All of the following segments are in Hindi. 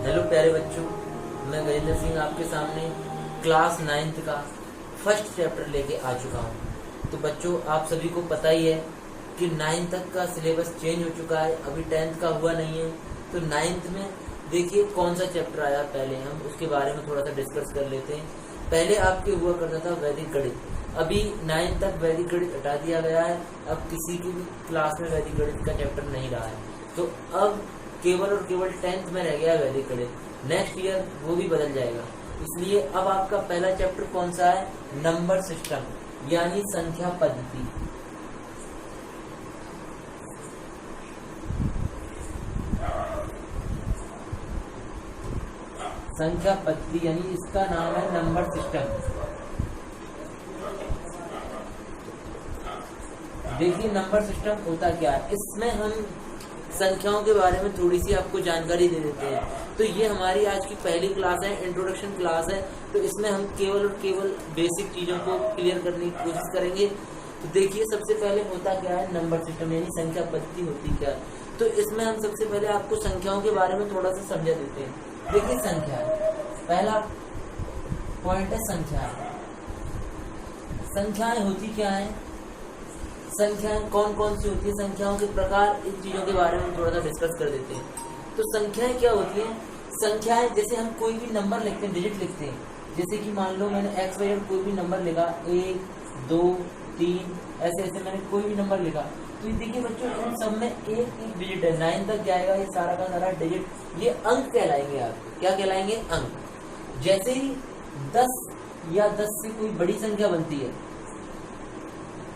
हेलो प्यारे बच्चों, मैं गजेंद्र सिंह आपके सामने क्लास 9th का फर्स्ट चैप्टर लेके आ चुका हूँ। तो बच्चों, आप सभी को पता ही है कि 9th तक का सिलेबस चेंज हो चुका है, अभी 10th का हुआ नहीं है। तो 9th में देखिए कौन सा चैप्टर आया, पहले हम उसके बारे में थोड़ा सा डिस्कस कर लेते हैं। पहले आपके हुआ करता था वैदिक गणित, अभी 9th तक वैदिक गणित हटा दिया गया है। अब किसी की भी क्लास में वैदिक गणित का चैप्टर नहीं रहा है, तो अब केवल और केवल 10th में रह गया है वैदिक गणित। नेक्स्ट ईयर वो भी बदल जाएगा। इसलिए अब आपका पहला चैप्टर कौन सा है? नंबर सिस्टम, यानी संख्या पद्धति। संख्या पद्धति यानी इसका नाम है नंबर सिस्टम। देखिए नंबर सिस्टम होता क्या है, इसमें हम संख्याओं के बारे में थोड़ी सी आपको जानकारी दे देते हैं। तो ये हमारी आज की पहली क्लास है, इंट्रोडक्शन क्लास है। तो इसमें हम केवल और केवल बेसिक चीजों को क्लियर करने की कोशिश करेंगे। तो देखिए सबसे पहले होता क्या है नंबर सिस्टम, यानी संख्या पद्धति होती क्या है। तो इसमें हम सबसे पहले आपको संख्याओं के बारे में थोड़ा सा समझा देते हैं। देखिए संख्या, पहला पॉइंट है संख्या। संख्याएं होती क्या है, संख्याएं कौन कौन सी होती है, संख्याओं के प्रकार, इन चीजों के बारे में थोड़ा सा डिस्कस कर देते हैं। तो संख्याएं क्या होती हैं? संख्याएं जैसे हम कोई भी नंबर लिखते हैं, डिजिट लिखते हैं, जैसे कि मान लो मैंने एक्स वाई कोई भी नंबर लिखा, 1 2 3 ऐसे ऐसे मैंने कोई भी नंबर लिखा। तो ये देखिए बच्चों, इन सब में एक एक डिजिट है, 9 तक जाएगा ये सारा का सारा डिजिट, ये अंक कहलाएंगे। आपको क्या कहलाएंगे? अंक। जैसे ही 10 या 10 से कोई बड़ी संख्या बनती है,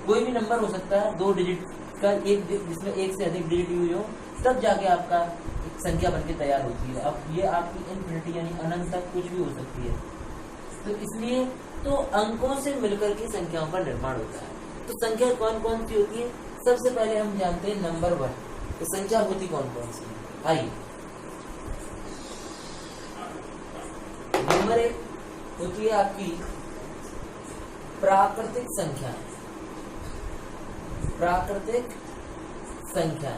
कोई भी नंबर हो सकता है 2 डिजिट का, एक जिसमें एक से अधिक डिजिट यूज हो, तब जाके आपका एक संख्या बनके तैयार होती है। अब ये आपकी इनफिनिटी यानी अनंत तक कुछ भी हो सकती है। तो इसलिए तो अंकों से मिलकर के संख्याओं का निर्माण होता है। तो संख्या कौन कौन सी होती है? सबसे पहले हम जानते हैं नंबर 1। तो संख्या होती कौन कौन सी? आइए, नंबर 1 होती है आपकी प्राकृतिक संख्या। प्राकृतिक संख्या,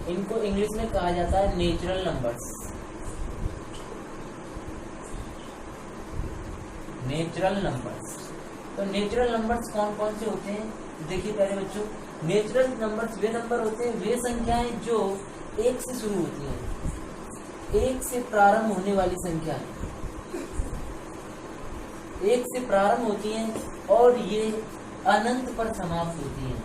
इनको इंग्लिश में कहा जाता है नेचुरल नंबर्स। Natural numbers. तो नेचुरल नंबर्स कौन कौन से होते हैं? देखिए पहले बच्चों, नेचुरल नंबर्स वे नंबर होते हैं, वे संख्याएं जो 1 से शुरू होती हैं, 1 से प्रारंभ होने वाली संख्याएं 1 से प्रारंभ होती हैं और ये अनंत पर समाप्त होती हैं।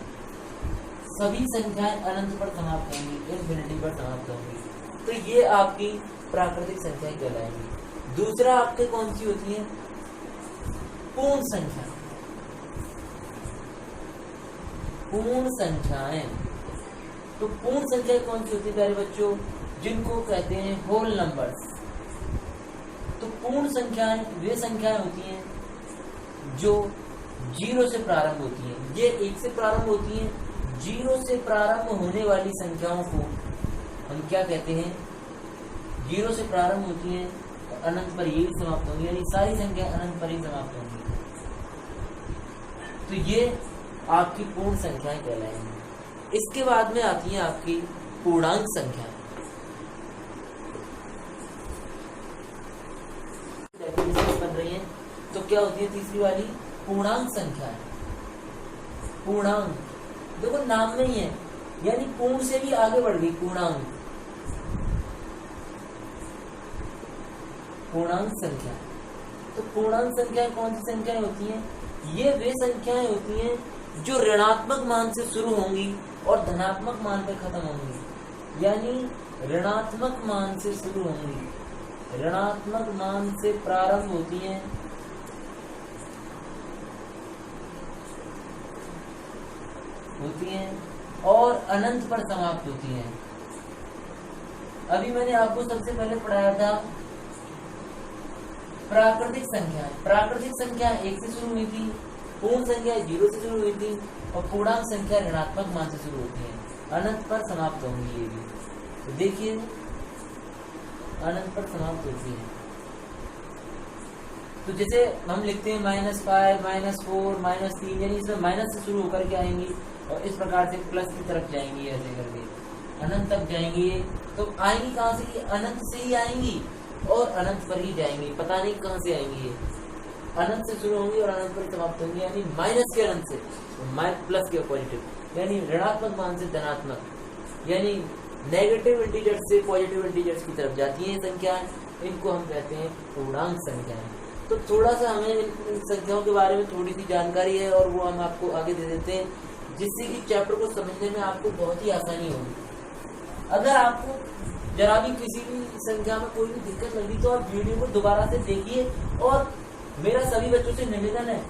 सभी संख्याएं अनंत पर समाप्त होंगी, इनफिनिटी पर समाप्त होंगी। तो ये आपकी प्राकृतिक संख्याएं कहलाएंगी। दूसरा आपके कौन सी होती है? पूर्ण संख्या। पूर्ण संख्याएं। तो पूर्ण संख्या कौन सी होती है प्यारे बच्चों? जिनको कहते हैं होल नंबर्स। तो पूर्ण संख्याएं वे संख्याएं होती हैं जो 0 से प्रारंभ होती हैं। ये 1 से प्रारंभ होती हैं। 0 से प्रारंभ होने वाली संख्याओं को हम क्या कहते हैं? 0 से प्रारंभ होती हैं और अनंत पर ये भी समाप्त होंगी, यानी सारी संख्या अनंत पर ही समाप्त होंगी। तो ये आपकी पूर्ण संख्याएं कहलाएंगी। इसके बाद में आती है आपकी पूर्णांक संख्या। बन रही है, तो क्या होती है तीसरी वाली? पूर्णांक संख्या। पूर्णांक देखो नाम में ही है, यानी पूर्ण से भी आगे बढ़ गई। पूर्णांक, पूर्णांक संख्या। तो पूर्णांक संख्याएं कौन सी संख्याएं होती हैं? ये वे संख्याएं होती हैं जो ऋणात्मक मान से शुरू होंगी और धनात्मक मान पे खत्म होंगी। यानी ऋणात्मक मान से शुरू होंगी, ऋणात्मक मान से प्रारंभ होती हैं और अनंत पर समाप्त होती हैं। अभी मैंने आपको सबसे पहले पढ़ाया था प्राकृतिक संख्या। प्राकृतिक संख्या 1 से शुरू हुई थी, पूर्ण संख्या 0 से शुरू हुई थी और पूर्णांक संख्या ऋणात्मक मान से शुरू होती है, अनंत पर समाप्त होंगी। ये भी तो देखिए अनंत पर समाप्त होती है। तो जैसे हम लिखते हैं -5 -4 -3, यानी इसमें माइनस से शुरू होकर के आएंगी और इस प्रकार से प्लस की तरफ जाएंगी ऐसे करके। अनंत तक जाएंगी तो आएंगी कहाँ से? ये अनंत से ही आएंगी और अनंत पर ही जाएंगी, पता नहीं कहाँ से आएंगी। ये अनंत से शुरू होंगी और अनंत पर समाप्त होंगी, यानी माइनस के अनंत से प्लस के पॉजिटिव, यानी ऋणात्मक मान से धनात्मक, यानी नेगेटिव इंटीजर्स से पॉजिटिव इंटीजर्स की तरफ जाती हैं संख्याएं। इनको हम कहते हैं पूर्णांक संख्याएं। तो थोड़ा सा हमें इन संख्याओं के बारे में थोड़ी सी जानकारी है और वो हम आपको आगे दे देते हैं, जिससे कि चैप्टर को समझने में आपको बहुत ही आसानी होगी। अगर आपको जरा भी किसी भी संख्या में कोई भी दिक्कत लगी तो आप वीडियो को दोबारा से देखिए। और मेरा सभी बच्चों से निवेदन है,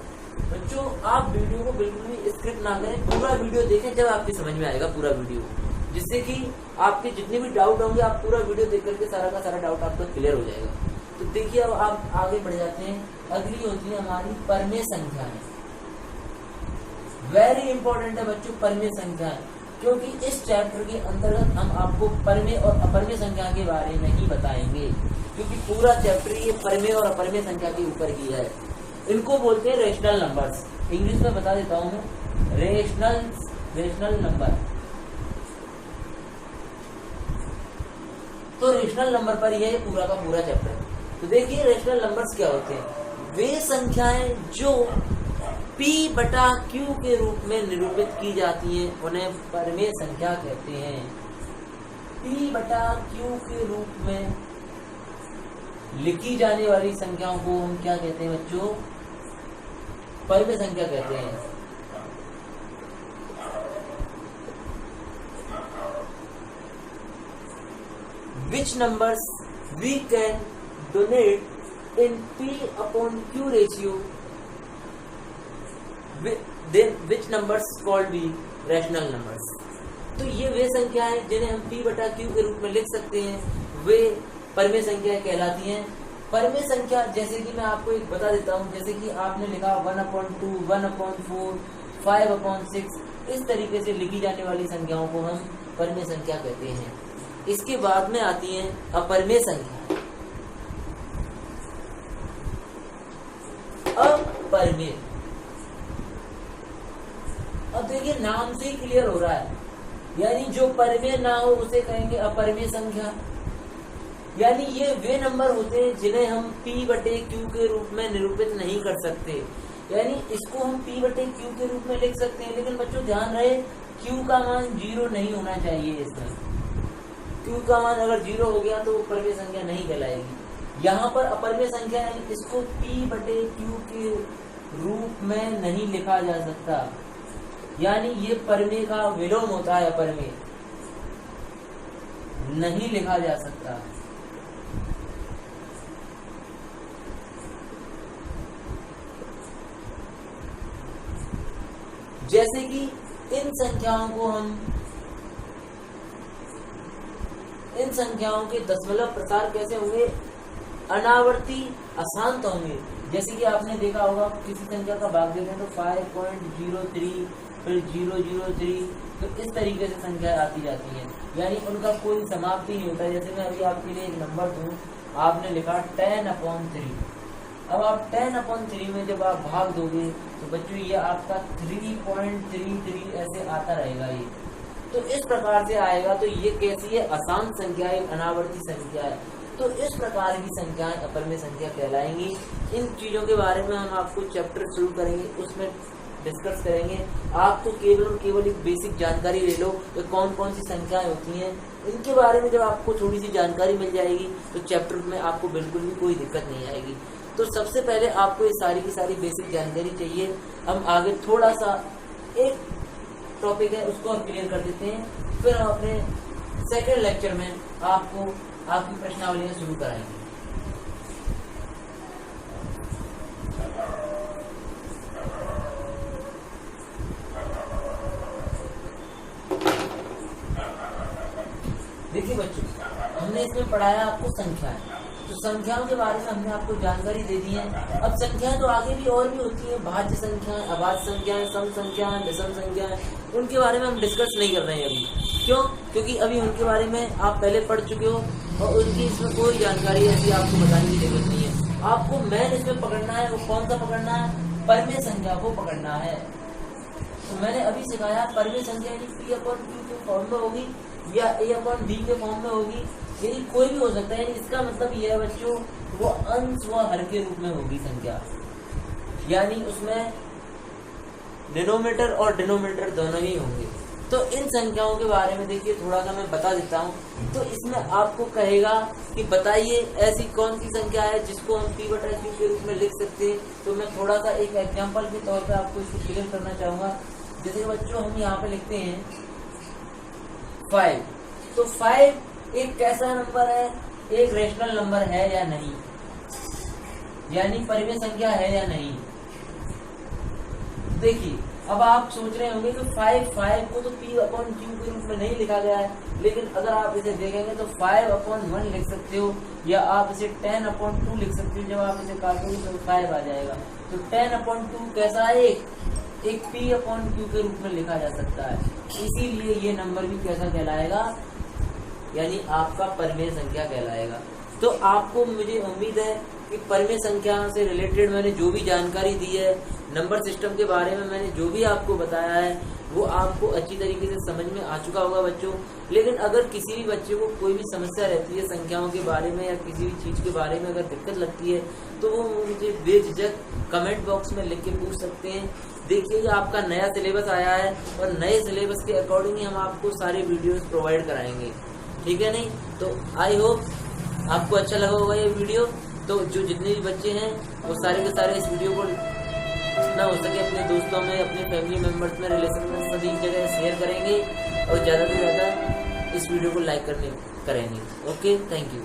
बच्चों आप वीडियो को बिल्कुल भी स्किप ना करें, पूरा वीडियो देखें, जब आपकी समझ में आएगा पूरा वीडियो, जिससे कि आपके जितने भी डाउट होंगे आप पूरा वीडियो देख करके सारा का सारा डाउट आपका क्लियर हो जाएगा। तो देखिए अब आप आगे बढ़ जाते हैं। अगली होती है हमारी परमेय संख्याएं। वेरी इंपॉर्टेंट है बच्चों परमेय संख्याएं, क्योंकि इस चैप्टर के अंतर्गत हम आपको परमेय और अपरमेय संख्या के बारे में ही बताएंगे, क्योंकि पूरा चैप्टर ये परमेय और अपरमेय संख्या के ऊपर ही है। इनको बोलते हैं रेशनल नंबर्स, इंग्लिश में बता देता हूँ मैं, रेशनल नंबर। तो रेशनल नंबर पर यह पूरा का पूरा चैप्टर है। तो देखिए रेशनल नंबर्स क्या होते हैं? वे संख्याएं जो P बटा Q के रूप में निरूपित की जाती हैं उन्हें परमेय संख्या कहते हैं। P बटा Q के रूप में लिखी जाने वाली संख्याओं को हम क्या कहते हैं बच्चों? परमेय संख्या कहते हैं। Which numbers we can donate in P upon Q ratio, then which numbers called be rational numbers। तो ये वे संख्याएं जिन्हें हम P बटा Q के रूप में लिख सकते हैं, वे परमेय संख्याएं कहलाती हैं। परमेय संख्या जैसे कि मैं आपको एक बता देता हूँ, जैसे कि आपने लिखा 1/2, 1/4, 5/6, इस तरीके से लिखी जाने वाली संख्याओं को हम परमेय संख्या कहते हैं। इसके बाद में आती हैं अपरमेय संख्या। अपरमेय, अब देखिए नाम से ही क्लियर हो रहा है, यानी जो परमेय ना हो उसे कहेंगे अपरमेय संख्या। यानी ये वे नंबर होते हैं जिन्हें हम P बटे Q के रूप में निरूपित नहीं कर सकते, यानी इसको हम P बटे Q के रूप में लिख सकते हैं, लेकिन बच्चों ध्यान रहे Q का मान 0 नहीं होना चाहिए। इसमें Q का मान अगर 0 हो गया तो परमेय संख्या नहीं कहलाएगी। यहाँ पर अपरमेय संख्या यानी इसको P बटे Q के रूप में नहीं लिखा जा सकता, यानी ये परमेय का विलोम होता है, अपरमेय नहीं लिखा जा सकता। जैसे कि इन संख्याओं के दशमलव प्रसार कैसे होंगे? अनावर्ती अशांत होंगे। जैसे कि आपने देखा होगा किसी संख्या का भाग देते हैं तो 5.03, फिर 003, तो इस तरीके से संख्याएं आती जाती हैं, यानी उनका कोई समाप्ति नहीं होता। जैसे मैं अभी आपके लिए एक नंबर दूं, आपने लिखा 10/3, अब आप 10/3 में जब आप भाग दोगे तो बच्चों ये आपका 3.33 ऐसे आता रहेगा ये, तो इस प्रकार से आएगा। तो ये कैसी है? अशांत संख्या है, अनावर्ती संख्या है। तो इस प्रकार की संख्याएं अपरमेय संख्या कहलाएंगी। इन चीजों के बारे में हम आपको चैप्टर शुरू करेंगे, उसमें डिस्कस करेंगे। आपको केवल और केवल एक बेसिक जानकारी ले लो कि कौन कौन सी संख्याएं होती हैं। इनके बारे में जब आपको थोड़ी सी जानकारी मिल जाएगी तो चैप्टर में आपको बिल्कुल भी कोई दिक्कत नहीं आएगी। तो सबसे पहले आपको ये सारी की सारी बेसिक जानकारी चाहिए। हम आगे थोड़ा सा एक टॉपिक है उसको हम क्लियर कर देते हैं, फिर हम अपने सेकेंड लेक्चर में आपको आपकी प्रश्नावलियां शुरू कराएंगे। देखिए बच्चों, हमने इसमें पढ़ाया आपको संख्याएं, तो संख्याओं के बारे में हमने आपको जानकारी दे दी है। अब संख्याएं तो आगे भी और भी होती हैं, भाज्य संख्याएं, अभाज्य संख्याएं, सम संख्याएं, विषम संख्याएं, उनके बारे में हम डिस्कस नहीं कर रहे हैं अभी। क्यों? क्योंकि अभी उनके बारे में आप पहले पढ़ चुके हो और उनकी इसमें कोई जानकारी ऐसी आपको बताने की जरूरत नहीं है। आपको मेन इसमें पकड़ना है, वो कौन सा पकड़ना है? परमेय संख्या को पकड़ना है। तो मैंने अभी सिखाया परमेय संख्या यानी P/Q की फॉर्मूला होगी या a/b के फॉर्म में होगी, यदि कोई भी हो सकता है। इसका मतलब यह है बच्चों, वो अंश व हर के रूप में होगी संख्या, यानी उसमें डिनोमिनेटर और डिनोमिनेटर दोनों ही होंगे। तो इन संख्याओं के बारे में देखिए थोड़ा सा मैं बता देता हूँ। तो इसमें आपको कहेगा कि बताइए ऐसी कौन सी संख्या है जिसको हम p/q के रूप में लिख सकते हैं। तो मैं थोड़ा सा एक एग्जांपल के तौर पे आपको इसको क्लियर करना चाहूंगा। जैसे बच्चों हम यहाँ पे लिखते हैं 5। तो 5 एक कैसा नंबर है, एक रेशनल नंबर है या नहीं, यानी परिमेय संख्या है या नहीं। देखिए अब आप सोच रहे होंगे कि 5 को तो p/q के रूप में नहीं लिखा गया है, लेकिन अगर आप इसे देखेंगे तो 5/1 लिख सकते हो, या आप इसे 10/2 लिख सकते हो। जब आप इसे काटोगे तो 5 आ जाएगा। तो 10/2 कैसा है, एक p/q के रूप में लिखा जा सकता है। इसीलिए ये नंबर भी कैसा कहलाएगा, यानी आपका परिमेय संख्या कहलाएगा। तो आपको, मुझे उम्मीद है कि परिमेय संख्या से रिलेटेड मैंने जो भी जानकारी दी है, नंबर सिस्टम के बारे में मैंने जो भी आपको बताया है, वो आपको अच्छी तरीके से समझ में आ चुका होगा बच्चों। लेकिन अगर किसी भी बच्चे को कोई भी समस्या रहती है संख्याओं के बारे में या किसी भी चीज़ के बारे में अगर दिक्कत लगती है, तो वो मुझे बेझिझक कमेंट बॉक्स में लिख के पूछ सकते हैं। देखिए ये आपका नया सिलेबस आया है और नए सिलेबस के अकॉर्डिंग ही हम आपको सारे वीडियोस प्रोवाइड कराएंगे, ठीक है नहीं। तो आई होप आपको अच्छा लगा होगा ये वीडियो। तो जो जितने भी बच्चे हैं वो सारे के सारे इस वीडियो को जितना हो सके अपने दोस्तों में, अपने फैमिली मेम्बर्स में, रिलेशन में, सभी जगह शेयर करेंगे और ज़्यादा से ज़्यादा इस वीडियो को लाइक करेंगे। Okay, thank you.